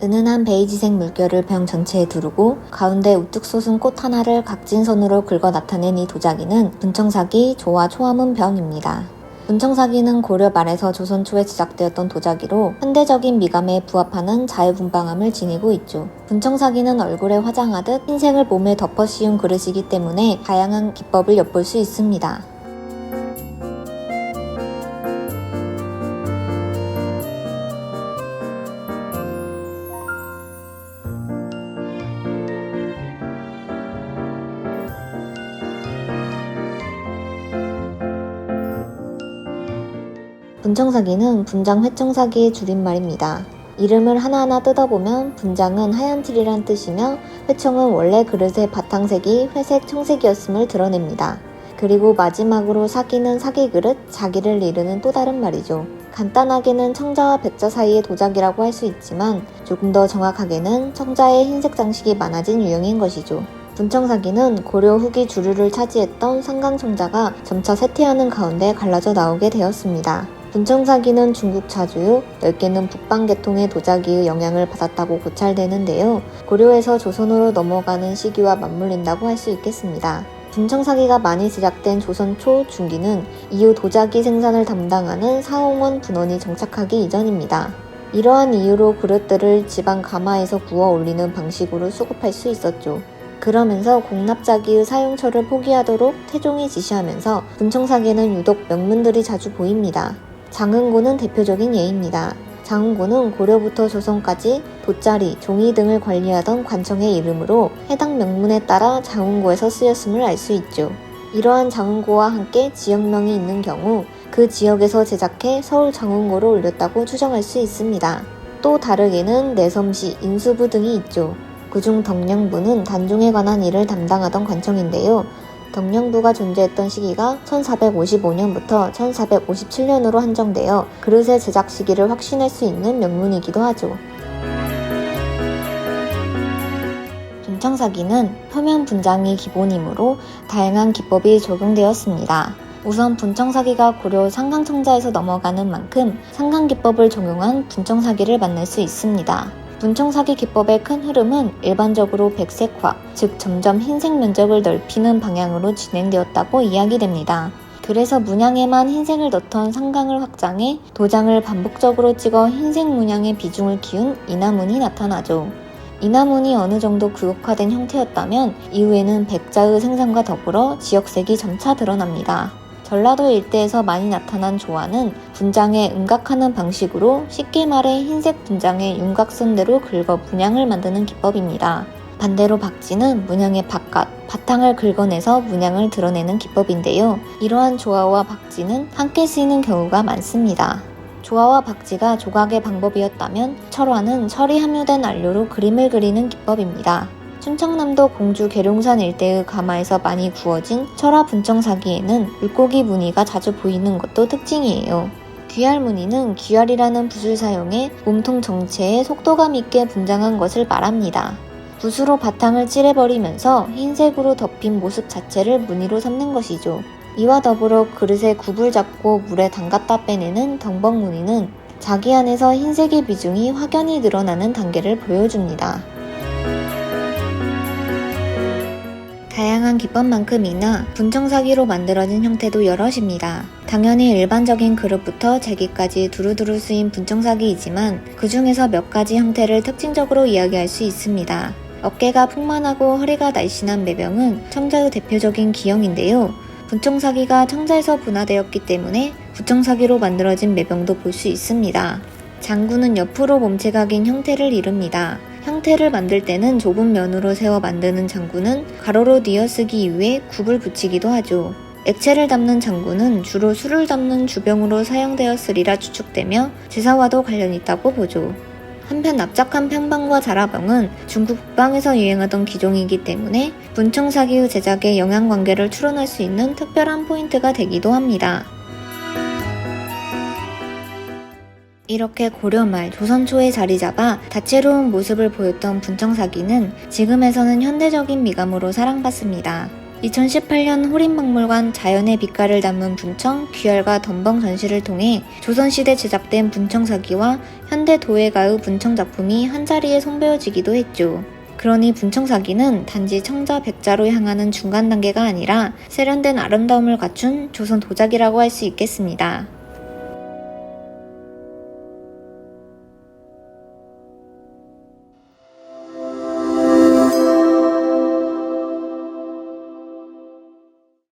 은은한 베이지색 물결을 벽 전체에 두르고 가운데 우뚝 솟은 꽃 하나를 각진 선으로 긁어 나타낸 이 도자기는 분청사기 조화 초화문 벽입니다. 분청사기는 고려 말에서 조선 초에 제작되었던 도자기로 현대적인 미감에 부합하는 자유분방함을 지니고 있죠. 분청사기는 얼굴에 화장하듯 흰색을 몸에 덮어 씌운 그릇이기 때문에 다양한 기법을 엿볼 수 있습니다. 분청사기는 분장 회청사기의 줄임말입니다. 이름을 하나하나 뜯어보면 분장은 하얀 틀이란 뜻이며 회청은 원래 그릇의 바탕색이 회색, 청색이었음을 드러냅니다. 그리고 마지막으로 사기는 사기그릇, 자기를 이르는 또 다른 말이죠. 간단하게는 청자와 백자 사이의 도자기라고 할 수 있지만 조금 더 정확하게는 청자의 흰색 장식이 많아진 유형인 것이죠. 분청사기는 고려 후기 주류를 차지했던 상강청자가 점차 쇠퇴하는 가운데 갈라져 나오게 되었습니다. 분청사기는 중국 자주요, 넓게는 북방 계통의 도자기의 영향을 받았다고 고찰되는데요. 고려에서 조선으로 넘어가는 시기와 맞물린다고 할 수 있겠습니다. 분청사기가 많이 제작된 조선 초 중기는 이후 도자기 생산을 담당하는 사홍원 분원이 정착하기 이전입니다. 이러한 이유로 그릇들을 지방 가마에서 구워 올리는 방식으로 수급할 수 있었죠. 그러면서 공납자기의 사용처를 포기하도록 태종이 지시하면서 분청사기에는 유독 명문들이 자주 보입니다. 장흥고는 대표적인 예입니다. 장흥고는 고려부터 조선까지 돗자리, 종이 등을 관리하던 관청의 이름으로 해당 명문에 따라 장흥고에서 쓰였음을 알 수 있죠. 이러한 장흥고와 함께 지역명이 있는 경우 그 지역에서 제작해 서울 장흥고로 올렸다고 추정할 수 있습니다. 또 다르게는 내섬시, 인수부 등이 있죠. 그중 덕령부는 단종에 관한 일을 담당하던 관청인데요. 덕령부가 존재했던 시기가 1455년부터 1457년으로 한정되어 그릇의 제작 시기를 확신할 수 있는 명문이기도 하죠. 분청사기는 표면 분장이 기본이므로 다양한 기법이 적용되었습니다. 우선 분청사기가 고려 상강청자에서 넘어가는 만큼 상강기법을 적용한 분청사기를 만날 수 있습니다. 분청사기 기법의 큰 흐름은 일반적으로 백색화, 즉 점점 흰색 면적을 넓히는 방향으로 진행되었다고 이야기됩니다. 그래서 문양에만 흰색을 넣던 상강을 확장해 도장을 반복적으로 찍어 흰색 문양의 비중을 키운 인화문이 나타나죠. 인화문이 어느 정도 규격화된 형태였다면 이후에는 백자의 생산과 더불어 지역색이 점차 드러납니다. 전라도 일대에서 많이 나타난 조화는 분장에 음각하는 방식으로 쉽게 말해 흰색 분장에 윤곽선대로 긁어 문양을 만드는 기법입니다. 반대로 박지는 문양의 바깥, 바탕을 긁어내서 문양을 드러내는 기법인데요. 이러한 조화와 박지는 함께 쓰이는 경우가 많습니다. 조화와 박지가 조각의 방법이었다면 철화는 철이 함유된 안료로 그림을 그리는 기법입니다. 충청남도 공주 계룡산 일대의 가마에서 많이 구워진 철화 분청사기에는 물고기 무늬가 자주 보이는 것도 특징이에요. 귀활 무늬는 귀활이라는 붓을 사용해 몸통 정체에 속도감 있게 분장한 것을 말합니다. 붓으로 바탕을 칠해버리면서 흰색으로 덮인 모습 자체를 무늬로 삼는 것이죠. 이와 더불어 그릇에 굽을 잡고 물에 담갔다 빼내는 덩벅 무늬는 자기 안에서 흰색의 비중이 확연히 늘어나는 단계를 보여줍니다. 다양한 기법만큼이나 분청사기로 만들어진 형태도 여럿입니다. 당연히 일반적인 그릇부터 제기까지 두루두루 쓰인 분청사기이지만 그 중에서 몇 가지 형태를 특징적으로 이야기할 수 있습니다. 어깨가 풍만하고 허리가 날씬한 매병은 청자의 대표적인 기형인데요. 분청사기가 청자에서 분화되었기 때문에 분청사기로 만들어진 매병도 볼 수 있습니다. 장구는 옆으로 몸체가 긴 형태를 이룹니다. 형태를 만들 때는 좁은 면으로 세워 만드는 장구는 가로로 뉘어쓰기 이후에 굽을 붙이기도 하죠. 액체를 담는 장구는 주로 술을 담는 주병으로 사용되었으리라 추측되며 제사와도 관련이 있다고 보죠. 한편 납작한 평방과 자라병은 중국 북방에서 유행하던 기종이기 때문에 분청사기의 제작에 영향관계를 추론할 수 있는 특별한 포인트가 되기도 합니다. 이렇게 고려 말 조선 초에 자리 잡아 다채로운 모습을 보였던 분청사기는 지금에서는 현대적인 미감으로 사랑받습니다. 2018년 호림박물관 자연의 빛깔을 담은 분청, 귀열과 덤벙 전시를 통해 조선시대 제작된 분청사기와 현대 도예가의 분청 작품이 한자리에 선보여지기도 했죠. 그러니 분청사기는 단지 청자 백자로 향하는 중간 단계가 아니라 세련된 아름다움을 갖춘 조선 도자기라고 할 수 있겠습니다.